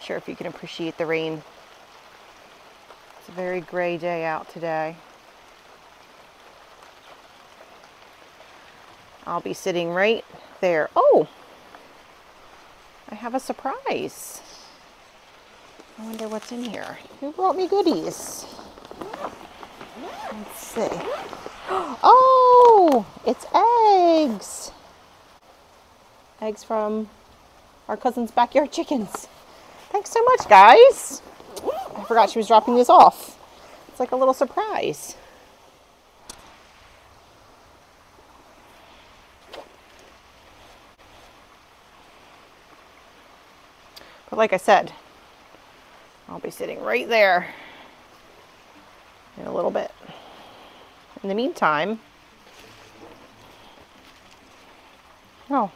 Not sure if you can appreciate the rain. It's a very gray day out today. I'll be sitting right there. Oh, I have a surprise. I wonder what's in here. Who brought me goodies? Let's see. Oh, it's eggs. Eggs from our cousin's backyard chickens. Thanks so much, guys. I forgot she was dropping this off. It's like a little surprise. But like I said, I'll be sitting right there in a little bit. In the meantime, oh,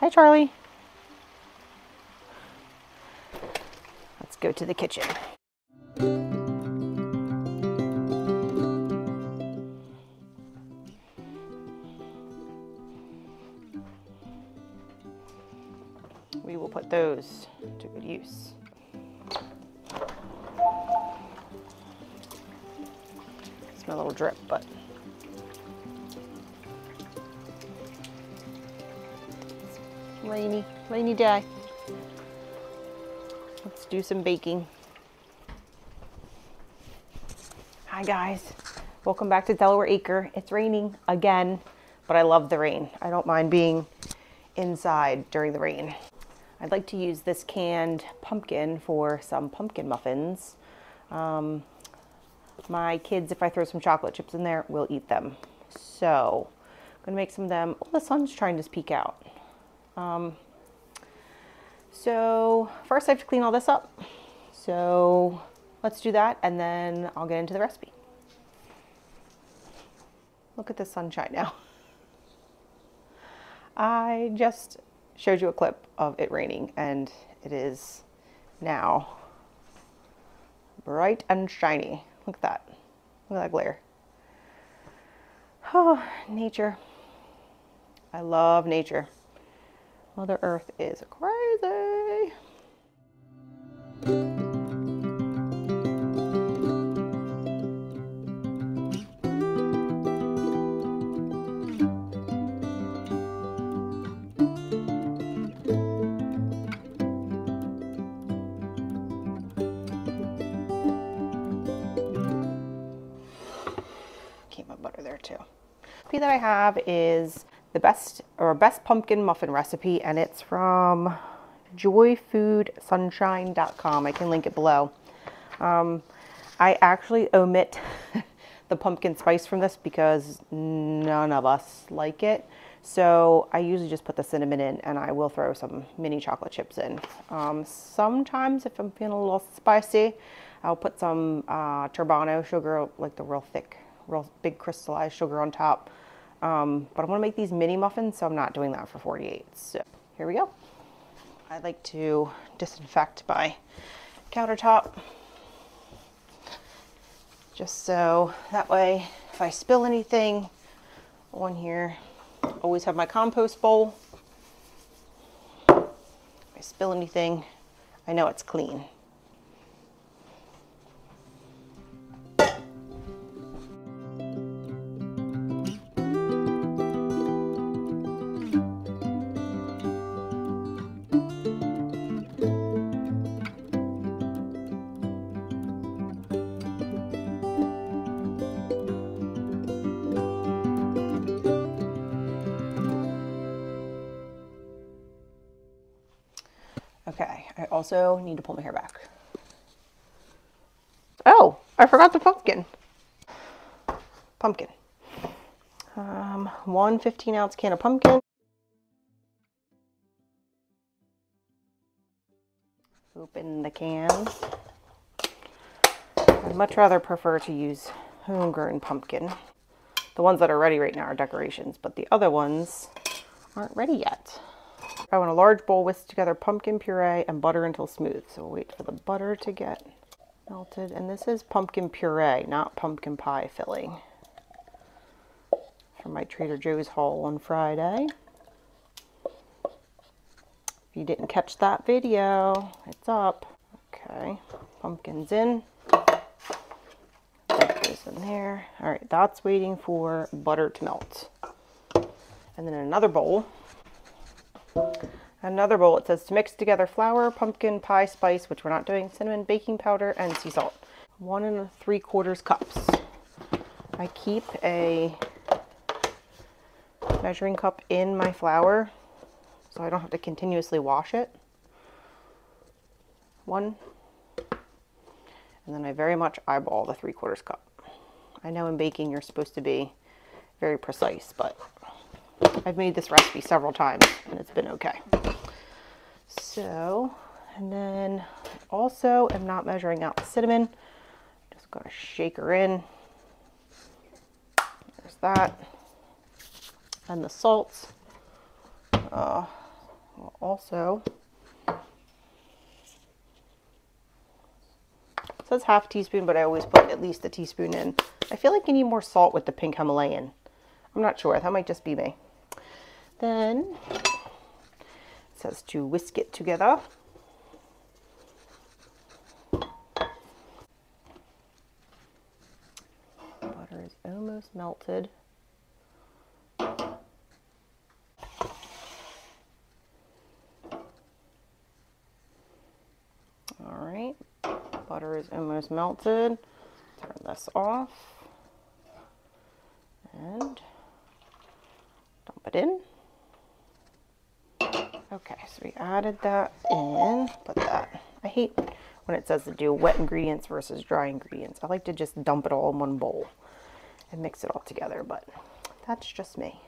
hi Charlie. Let's go to the kitchen. We will put those to good use. It's my little drip, but it's rainy day. Let's do some baking. Hi guys, welcome back to Delaware Acre. It's raining again, but I love the rain. I don't mind being inside during the rain. I'd like to use this canned pumpkin for some pumpkin muffins. My kids, if I throw some chocolate chips in there, will eat them. So I'm gonna make some of them. Oh, the sun's trying to peek out. So first I have to clean all this up. So let's do that and then I'll get into the recipe. Look at the sunshine now. I just showed you a clip of it raining and it is now bright and shiny. Look at that. Look at that glare. Oh, nature. I love nature. Mother Earth is crazy. Keep my butter there too. The recipe that I have is the best pumpkin muffin recipe, and it's from joyfoodsunshine.com. I can link it below. I actually omit the pumpkin spice from this because none of us like it. So I usually just put the cinnamon in and I will throw some mini chocolate chips in. Sometimes if I'm feeling a little spicy, I'll put some turbano sugar, like the real thick, real big crystallized sugar on top. But I want to make these mini muffins, so I'm not doing that for 48. So here we go. I like to disinfect my countertop, just so that way if I spill anything on here, always have my compost bowl. If I spill anything, I know it's clean. Okay, I also need to pull my hair back. Oh, I forgot the pumpkin. Pumpkin. 1 15-ounce can of pumpkin. Open the cans. I'd much rather prefer to use homegrown pumpkin. The ones that are ready right now are decorations, but the other ones aren't ready yet. I want a large bowl, whisk together pumpkin puree and butter until smooth. So we'll wait for the butter to get melted. And this is pumpkin puree, not pumpkin pie filling. From my Trader Joe's haul on Friday. If you didn't catch that video, it's up. Okay, pumpkin's in. That goes in there. All right, that's waiting for butter to melt. And then another bowl. It says to mix together flour, pumpkin pie spice, which we're not doing, cinnamon, baking powder, and sea salt. 1 3/4 cups. I keep a measuring cup in my flour so I don't have to continuously wash it. 1. And then I very much eyeball the 3/4 cup. I know in baking you're supposed to be very precise, but I've made this recipe several times and it's been okay. So, and then also I'm not measuring out the cinnamon. Just gonna shake her in. There's that. And the salt. Also, it says half teaspoon, but I always put at least a teaspoon in. I feel like you need more salt with the pink Himalayan. I'm not sure, that might just be me. Then it says to whisk it together. Butter is almost melted. All right, butter is almost melted. Turn this off and dump it in. Okay, so we added that in, put that. I hate when it says to do wet ingredients versus dry ingredients. I like to just dump it all in one bowl and mix it all together, but that's just me.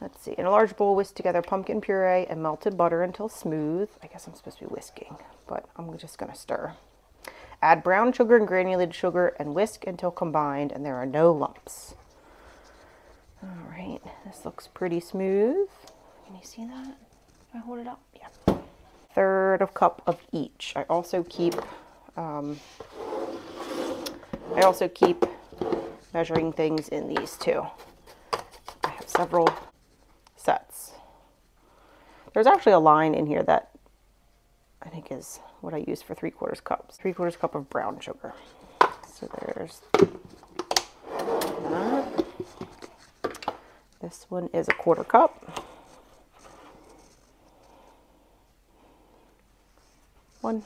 Let's see, in a large bowl, whisk together pumpkin puree and melted butter until smooth. I guess I'm supposed to be whisking, but I'm just gonna stir. Add brown sugar and granulated sugar and whisk until combined and there are no lumps. All right, this looks pretty smooth. Can you see that? If I hold it up? Yeah. 1/3 cup of each. I also keep measuring things in these too. I have several sets. There's actually a line in here that I think is what I use for 3/4 cups. 3/4 cup of brown sugar. So there's that. This one is a 1/4 cup. 1,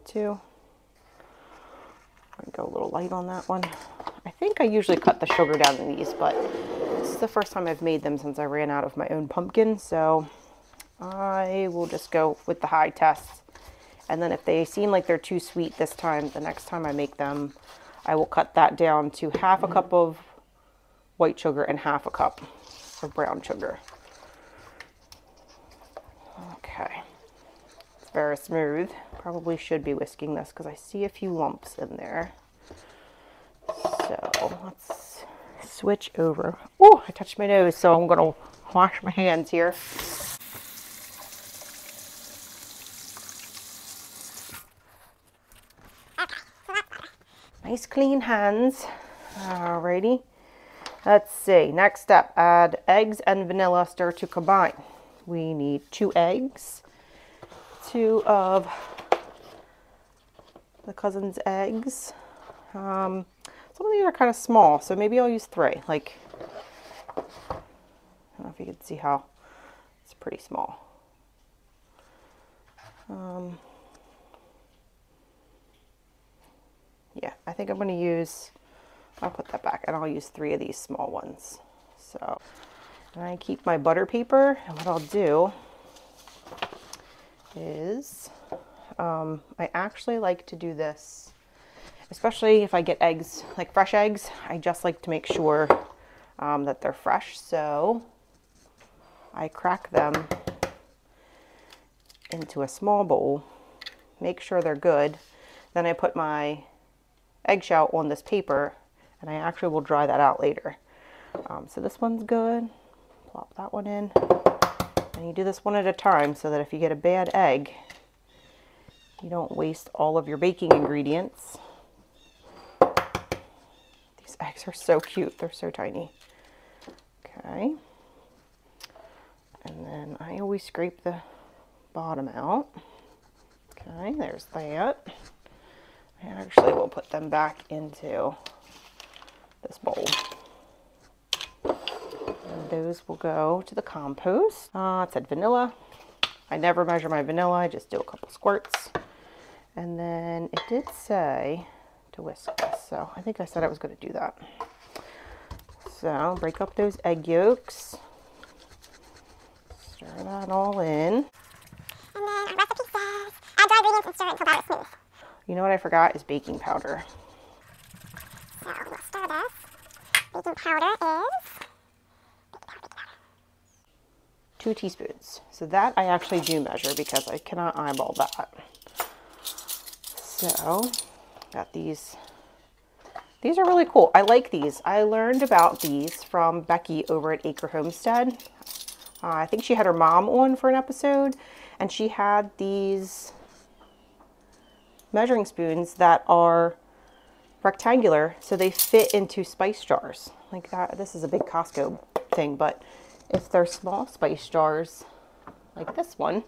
2. I'm gonna go a little light on that one. I think I usually cut the sugar down in these, but this is the first time I've made them since I ran out of my own pumpkin, so I will just go with the high test. And then if they seem like they're too sweet this time, the next time I make them, I will cut that down to 1/2 cup of white sugar and 1/2 cup of brown sugar. Okay, it's very smooth. Probably should be whisking this because I see a few lumps in there. So let's switch over. Oh, I touched my nose, so I'm gonna wash my hands here. Nice clean hands. Alrighty. Let's see. Next step, add eggs and vanilla, stir to combine. We need 2 eggs, 2 of the cousin's eggs. Some of these are kind of small, so maybe I'll use 3. Like, I don't know if you can see how it's pretty small. Yeah, I think I'm going to use, I'll put that back, and I'll use 3 of these small ones. So, and I keep my butter paper, and what I'll do is, I actually like to do this, especially if I get eggs, like fresh eggs, I just like to make sure that they're fresh. So I crack them into a small bowl, make sure they're good. Then I put my eggshell on this paper, and I actually will dry that out later. So this one's good. Plop that one in. And you do this one at a time so that if you get a bad egg, you don't waste all of your baking ingredients. These eggs are so cute. They're so tiny. Okay. then I always scrape the bottom out. Okay, there's that. And actually we'll put them back into this bowl. And those will go to the compost. It said vanilla. I never measure my vanilla, I just do a couple squirts. And then it did say to whisk this, so I think I said I was going to do that. So break up those egg yolks. Stir that all in. And then our recipe says, add dry ingredients and stir it until batter is smooth. You know what I forgot is baking powder. So we'll stir this. Baking powder is 2 teaspoons. So that I actually do measure because I cannot eyeball that. So, got these. These are really cool. I like these. I learned about these from Becky over at Acre Homestead. I think she had her mom on for an episode, and she had these measuring spoons that are rectangular, so they fit into spice jars like that. This is a big Costco thing, but if they're small spice jars like this one,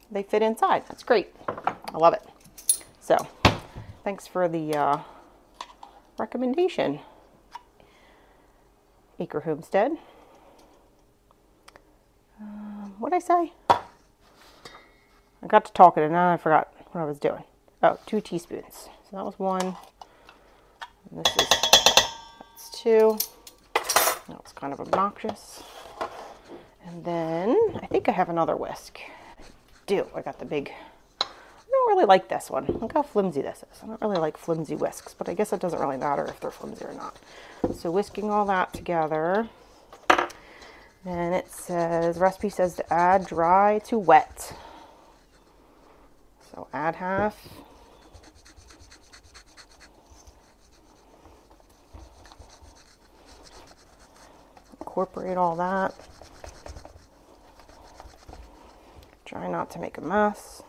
they fit inside. That's great. I love it. So thanks for the recommendation, Acre Homestead. What did I say? I got to talking and now I forgot what I was doing. Oh, 2 teaspoons. So that was 1. And that's 2. That was kind of obnoxious. And then I think I have another whisk. I do. I got the big. I don't really like this one. Look how flimsy this is. I don't really like flimsy whisks, but I guess it doesn't really matter if they're flimsy or not. So whisking all that together. Then it says, recipe says to add dry to wet. So add half. Incorporate all that. Try not to make a mess.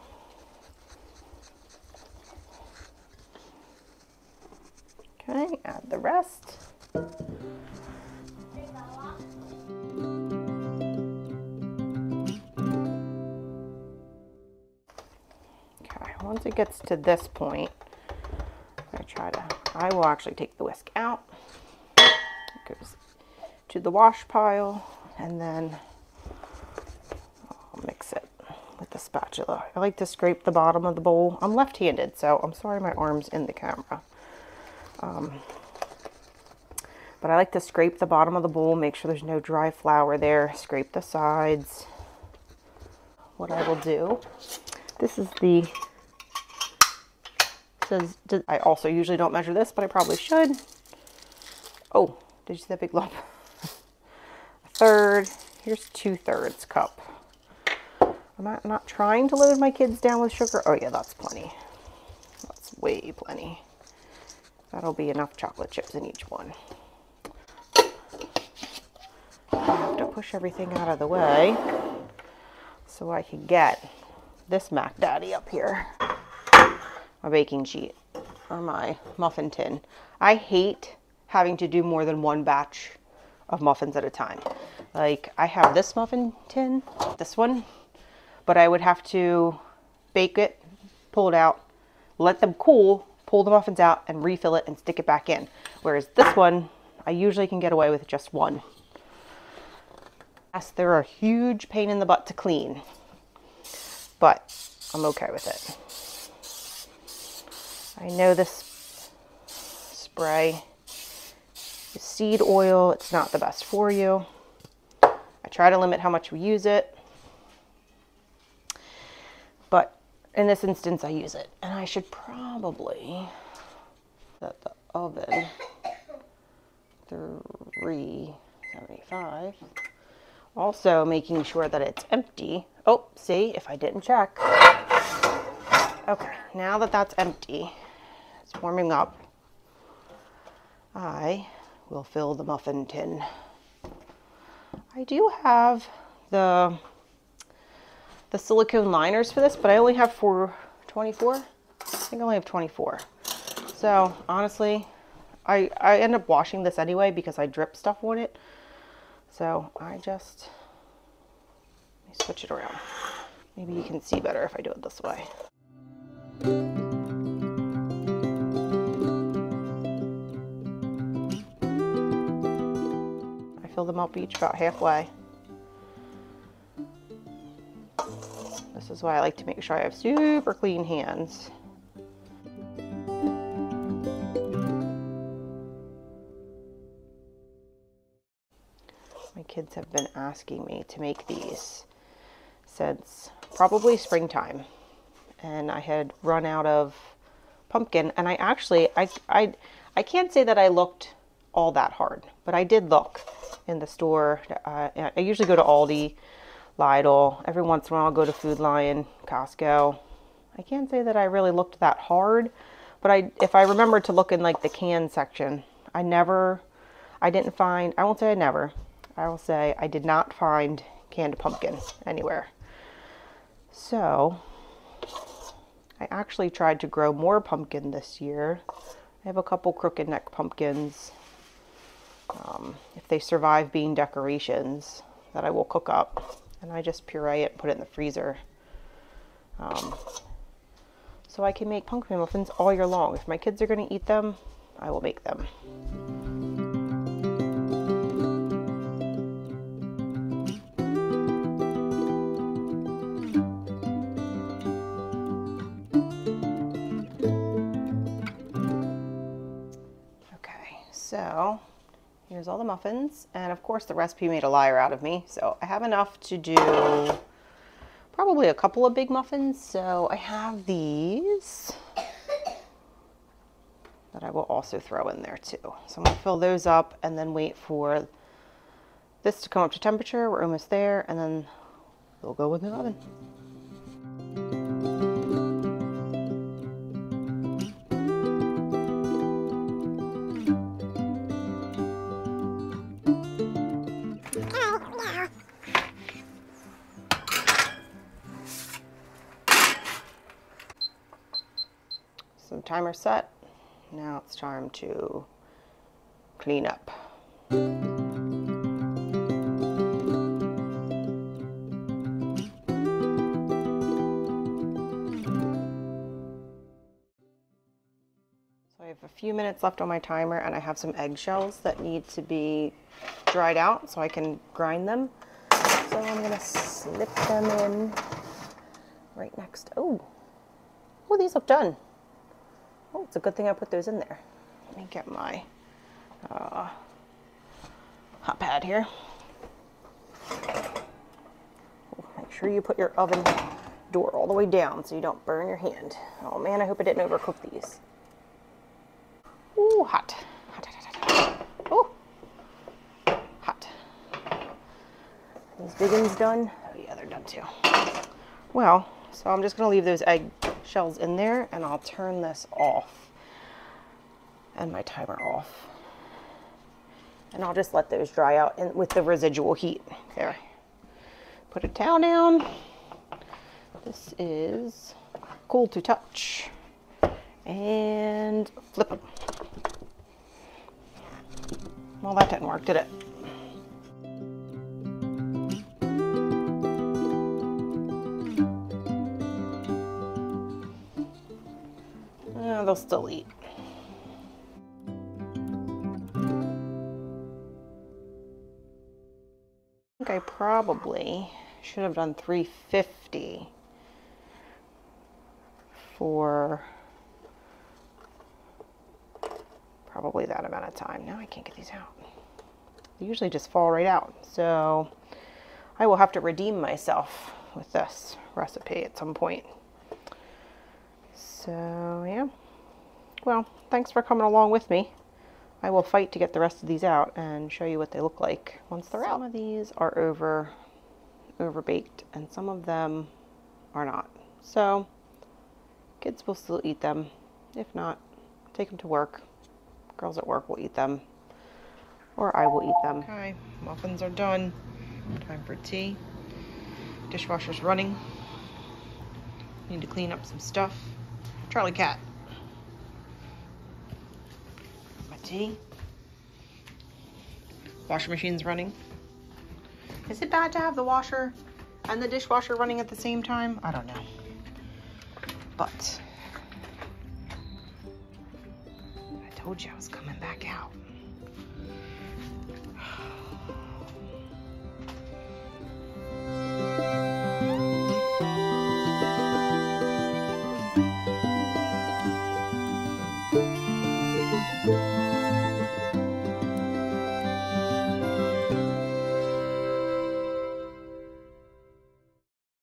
Okay, add the rest. Okay, once it gets to this point, I will actually take the whisk out. It goes to the wash pile, and then I'll mix it with the spatula. I like to scrape the bottom of the bowl. I'm left-handed, so I'm sorry my arm's in the camera. But I like to scrape the bottom of the bowl, make sure there's no dry flour there, scrape the sides. What I will do, this is the, says, I also usually don't measure this, but I probably should. Oh, did you see that big lump? 1/3, here's 2/3 cup. I'm not trying to load my kids down with sugar. Oh yeah, that's plenty. That's way plenty. That'll be enough chocolate chips in each one. I have to push everything out of the way so I can get this Mac Daddy up here. My baking sheet or my muffin tin. I hate having to do more than 1 batch of muffins at a time. Like I have this muffin tin, this one, but I would have to bake it, pull it out, let them cool, pull the muffins out and refill it and stick it back in. Whereas this one, I usually can get away with just 1. Yes, they're a huge pain in the butt to clean, but I'm okay with it. I know this spray is seed oil. It's not the best for you. I try to limit how much we use it, but in this instance I use it. And I should probably set the oven 375. Also making sure that it's empty. Oh, see, if I didn't check. Okay, now that that's empty, it's warming up, I will fill the muffin tin. I do have the silicone liners for this, but I only have 24. I think I only have 24. So honestly, I end up washing this anyway because I drip stuff on it. So I just switch it around. Maybe you can see better if I do it this way. I fill them up each about halfway. This is why I like to make sure I have super clean hands. My kids have been asking me to make these since probably springtime, and I had run out of pumpkin, and I can't say that I looked all that hard, but I did look in the store. I usually go to Aldi, Lidl, every once in a while I'll go to Food Lion, Costco. I can't say that I really looked that hard, but if I remember to look in like the can section, I didn't find, I won't say I never, I will say I did not find canned pumpkin anywhere. So I actually tried to grow more pumpkin this year. I have a couple crooked neck pumpkins. If they survive being decorations, that I will cook up, and I just puree it and put it in the freezer. So I can make pumpkin muffins all year long. If my kids are going to eat them, I will make them. So here's all the muffins, and of course the recipe made a liar out of me, so I have enough to do probably a couple of big muffins. So I have these that I will also throw in there too. So I'm going to fill those up and then wait for this to come up to temperature. We're almost there, and then they'll go in the oven. So timer set. Now it's time to clean up. So I have a few minutes left on my timer, and I have some eggshells that need to be dried out so I can grind them. So I'm gonna slip them in right next. Oh, these look done. Oh, it's a good thing I put those in there. Let me get my hot pad here. Make sure you put your oven door all the way down so you don't burn your hand. Oh man, I hope I didn't overcook these. Ooh, hot. Hot, hot, hot, hot. Oh, hot. These big ones done? Oh yeah, they're done too. Well, so I'm just gonna leave those egg shells in there, and I'll turn this off and my timer off, and I'll just let those dry out with the residual heat. There, put a towel down. This is cool to touch, and flip them. Well, that didn't work, did it? They'll still eat. I think I probably should have done 350 for probably that amount of time. Now I can't get these out. They usually just fall right out. So I will have to redeem myself with this recipe at some point. So yeah. Well, thanks for coming along with me. I will fight to get the rest of these out and show you what they look like once they're out. Some of these are over baked, and some of them are not. So kids will still eat them. If not, take them to work. Girls at work will eat them, or I will eat them. Okay, muffins are done. Time for tea. Dishwasher's running. Need to clean up some stuff. Charlie cat. My tea. Washing machine's running. Is it bad to have the washer and the dishwasher running at the same time. I don't know. But I told you I was coming back out.